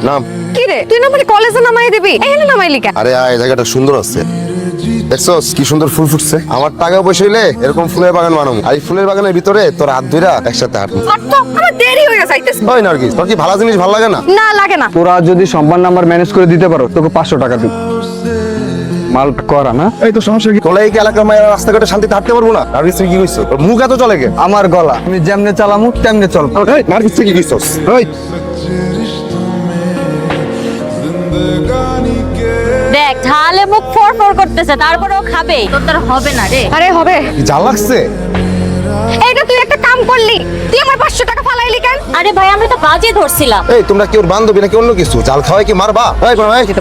নাম কি রে তুই না মানে কলেজে নামাই দিবি এখানে নামাইলি কেন? আরে এই জায়গাটা সুন্দর আছে, দেখছস কি সুন্দর ফুল ফুটছে। আমার টাকা পয়সা হইলে এরকম ফুলের বাগান বানাবো, আর এই ফুলের বাগানের ভিতরে তোর হাত ধইরা একসাথে হাঁটবো। আর তো আমার দেরি হয়ে যাইতেছে। ওই নার্গিস, তোর কি ভালো জিনিস ভালো লাগে না? না লাগে না। তোরা যদি সম্মান নাম্বার ম্যানেজ করে দিতে পারো তোকে 500 টাকা দিব। মাল করা না এই তো সমস্যা কি? তোলা এই এলাকার মায়ের রাস্তাঘাটে শান্তিতে হাঁটতে পারবো না? নার্গিস তুই কি কইছো? তোর মুখ এত চলে কে? আমার গলা আমি যেমনে চালামু তেমনে চল। এই নার্গিস তুই কি কইছস? ওই দেখ ঝালে মুখ ফরফর করতেছে তারপরেও খাবে তোর তার হবে না রে। আরে হবে। কি জাল লাগছে? এইটা তুই একটা কাম করলি, তুই আমার 500 টাকা ফালাইলি কেন? আরে ভাই আমি তো বাজে ধরছিলাম। এই তোমরা কি ওর বান্ধবী নাকি অন্য কিছু? জাল খাওয়াই কি মারবা?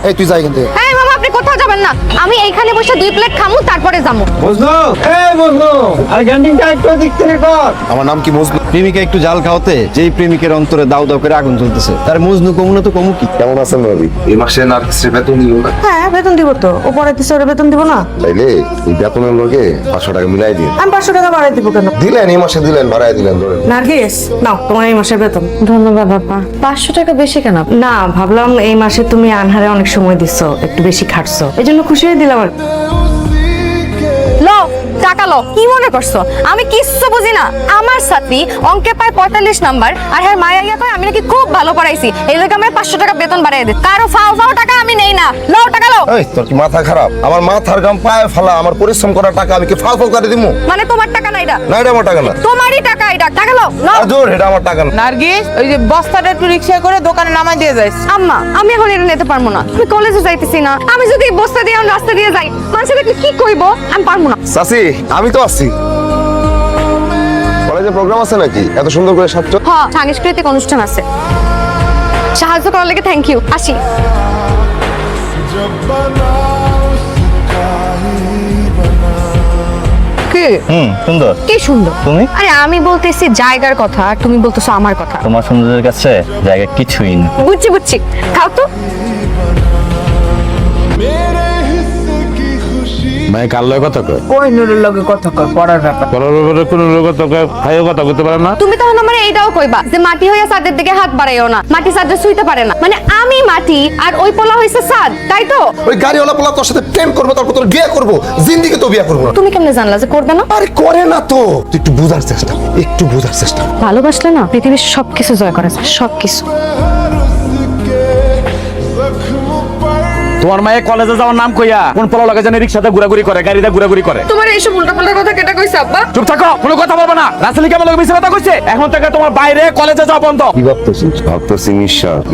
এই তুই যাই কিন্তু। এই মামা আপনি কোথাও যাবেন না, আমি এইখানে বসে 2 প্লেট খামু তারপরে যামু। বুঝলো? এই বুঝলো আর ক্যান্টিনটা একটু দিক থেকে কর। আমার নাম কি মজনু? প্রেমিকা একটু জাল খাওয়াতে যেই প্রেমিকের অন্তরে দাউ দাউ করে আগুন জ্বলতেছে তার মজনু কমু না তো কমু কি? কেমন আছেন রবি? এই মাসে নার্গিসের বেতন দিল না? হ্যাঁ বেতন দিব তো, ও পড়াইতেছে ওরে বেতন দিব না? তাইলে এই বেতনের লগে 500 টাকা মিলাই দিন। আমি 500 টাকা বাড়াই দিব কেন? দিলেন এই মাসে দিলেন, বাড়াই দিলেন ধরেন। নার্গিস নাও তোমার এই মাসের বেতন। ধন্যবাদ আপা। 500 টাকা বেশি কেন? না ভাবলাম এই মাসে তুমি আনহারে অনেক সময় দিছো, একটু বেশি খাটছো, এই জন্য খুশি হয়ে দিলাম আর কি। লো টাকা লো। কি মনে করছো আমি কিচ্ছু বুঝি না? আমার সাথী অঙ্কে পায় 45 নাম্বার আর হ্যাঁ মায়া ইয়া কয় আমি নাকি খুব ভালো পড়াইছি, এই লোক আমার 500 টাকা বেতন বাড়াই দে। কারো ফাও ফাও টাকা আমি নেই না। লো টাকা লো। এই তোর কি মাথা খারাপ? আমার মাথার গাম পায়ে ফালা, আমার পরিশ্রম করা টাকা আমি কি ফাল ফাল করে দিমু? মানে তোমার টাকা না এটা? না এটা আমার টাকা না। তোমারই টাকা এটা। টাকা লো। লো। জোর এটা আমার টাকা না। নার্গিস ওই যে বস্তাটা একটু রিক্সা করে দোকানে নামাই দিয়ে যাইস। আম্মা আমি এখন এটা নিতে পারবো না, আমি কলেজে যাইতেছি না। আমি যদি বস্তা দিয়ে আমি রাস্তা দিয়ে যাই মানুষ দেখলে কি কইবো? আমি পারবো না। চাচি আমি তো আছি। কলেজে প্রোগ্রাম আছে নাকি? এত সুন্দর করে সাজছ। হ্যাঁ সাংস্কৃতিক অনুষ্ঠান আছে। সাহায্য করার লাগে থ্যাংক ইউ। আসি। কি সুন্দর। কি সুন্দর? তুমি? আরে আমি বলতেছি জায়গার কথা আর তুমি বলতেছো আমার কথা। তোমার সৌন্দর্যের কাছে জায়গা কিছুই না। বুঝছি বুঝছি, খাও তো। ভাই কার লয় কথা কয়? ওই নুরুর লগে কথা কয় পড়ার ব্যাপার। পরের ব্যাপারে কোন লোক কথা কয়, ভাইও কথা কইতে পারে না। তুমি তখন আমার এইটাও কইবা যে মাটি হইয়া ছাদের দিকে হাত বাড়াইও না, মাটি ছাদে শুইতে পারে না। মানে আমি মাটি আর ওই পোলা হইছে ছাদ, তাই তো? ওই গাড়িওয়ালা পোলা তোর সাথে প্রেম করবো, তারপর তোর বিয়ে করবো, জিন্দিগি তো বিয়ে করবো না। তুমি কেমনে জানলা যে করবে না? আরে করে না তো, তুই একটু বোঝার চেষ্টা কর, একটু বোঝার চেষ্টা কর। ভালোবাসলে না পৃথিবীর সবকিছু জয় করা যায়, সবকিছু। তোমার মায়ে কলেজে যাওয়ার নাম কইয়া কোন পোলা লাগে জানি রিকশাতে ঘোরাঘুরি করে, গাড়িতে ঘোরাঘুরি করে। তোমার এইসব উল্টাপাল্টা কথা কেটা কইছে আব্বা? চুপ থাকো, কোনো কথা বলবে না। রাসেলি কেমন লোক মিছে কথা কইছে? এখন থেকে তোমার বাইরে কলেজে যাওয়া বন্ধ। কি ভাবতেছিস? ভাবতেছি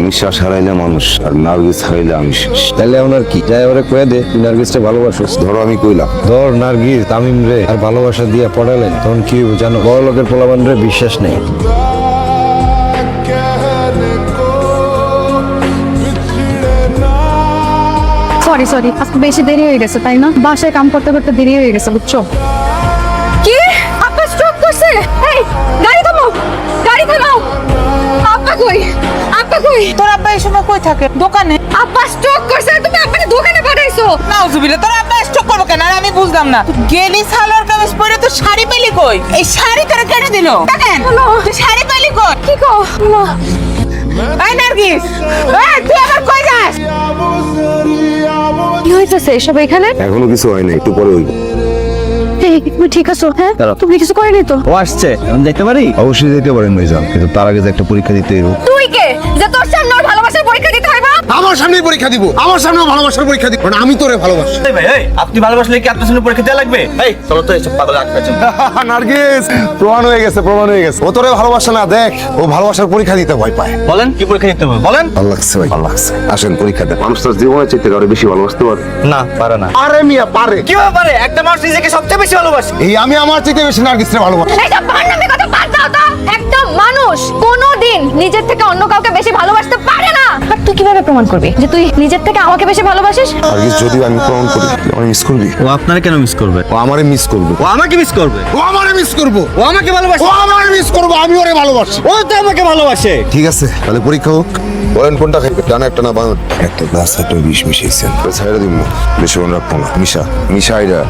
নিঃশ্বাস হারাইলে মানুষ আর নার্গিস হারাইলে আমি শেষ। তাহলে আমার কি যাই ওরে কয়ে দে তুই নার্গিসটা ভালোবাসিস। ধরো আমি কইলাম ধর নার্গিস তামিম রে আর ভালোবাসা দিয়া পড়ালেন তখন কি হইব জানো? বড় লোকের পোলাবান রে বিশ্বাস নেই। সরি সরি, আজকে বেশি দেরি হয়ে গেছে তাই না? বাসায় কাম করতে করতে দেরি হয়ে গেছে বুঝছো? কি আপা স্ট্রোক করছে? এই গাড়ি থামাও, গাড়ি থামাও। আপা কই? আপা কই? তোর আব্বা এই সময় কই থাকে? দোকানে। আপা স্ট্রোক করছে, তুমি আপাকে দোকানে পাঠাইছো? নাউজুবিল্লাহ, তোর আব্বা স্টক করবো কেন? আর আমি বুঝলাম না, গেলি সালোয়ার কামিজ পরে তো শাড়ি পেলি কই? এই শাড়ি তোরা কেটে দিল দেখেন। তুই শাড়ি পেলি কই? কি কো? না এই নার্গিস, এই তুই আবার কই যাস? কি হইতেছে এসব এখানে? এখনো কিছু হয় না, একটু পরে হইব। এই তুমি ঠিক আছো? হ্যাঁ তুমি কিছু করেনি তো? ও আসছে আমি দেখতে পারি? অবশ্যই যেতে পারেন ভাইজান, কিন্তু তার আগে যে একটা পরীক্ষা দিতে হইব। তুই কে যে তোর সামনে ওর ভালোবাসার পরীক্ষা দিতে হইবা? আমার সামনেই পরীক্ষা দিব, আমার সামনেও ভালোবাসার পরীক্ষা দিব, কারণ আমি তোরে ভালোবাসি। ভাই এই আপনি ভালোবাসলে কি আপনার সামনে পরীক্ষা দেওয়া লাগবে? এই চলো তো এইসব পাগল আটকাচ্ছেন। নার্গিস প্রমাণ হয়ে গেছে, প্রমাণ হয়ে গেছে। ও তোরে ভালোবাসে না, দেখ ও ভালোবাসার পরীক্ষা দিতে ভয় পায়। বলেন কি পরীক্ষা দিতে হবে বলেন? ভালো লাগছে ভাই, ভালো লাগছে। আসেন পরীক্ষা দেন। মানুষ তার জীবনের চাইতে কারো বেশি ভালোবাসতে পারে না পারে না। আরে মিয়া পারে। কিভাবে পারে? একটা মানুষ নিজেকে সবচেয়ে বেশি ভালোবাসে। এই আমি আমার চাইতে বেশি নার্গিসরে ভালোবাসি। এইটা বান্নামি কথা বাদ দাও তো। একটা মানুষ কোনোদিন নিজের থেকে অন্য কাউকে বেশি ভালোবাসতে পারে না। আর তুই কিভাবে প্রমাণ করবি যে তুই নিজের থেকে আমাকে বেশি ভালোবাসিস? নার্গিস যদিও আমি প্রমাণ করি, আমি মিস করবি। ও আপনারা কেন মিস করবে? ও আমারে মিস করবে। ও আমাকে মিস করবে। ও আমারে মিস করবো। ও আমাকে ভালোবাসে। ও আমারে মিস করবো, আমি ওরে ভালোবাসি। ও তো আমাকে ভালোবাসে। ঠিক আছে তাহলে পরীক্ষা হোক। বলেন কোনটা খাইবে, ডান একটা না বাম? একটা গ্লাস একটা বিষ মিশিয়েছেন, ছাইড়া দিব। বেশি মনে রাখবো না। মিশা আইরা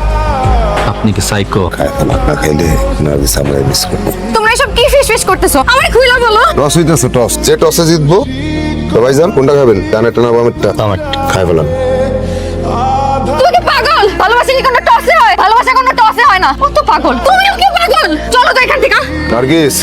আপনি কি সাইকো? খায় ফেলা, না খাইলে নার্গিস আমারে মিস করবো। তোমরা এসব কি ফিস ফিস করতেছো? আমারে খুইলা বলো। টস হইতেছে, টস। যে টসে জিতবো তো ভাইজান কোনটা খাবেন, ডানেরটা না বামেরটা? খাই ফেলান। তুমি কি পাগল? ভালোবাসা কি কোনো টসে হয়? ভালোবাসা কোনো টসে হয় না। কত পাগল, তুমিও কি পাগল? চলো তো এখান থেকে। নার্গিস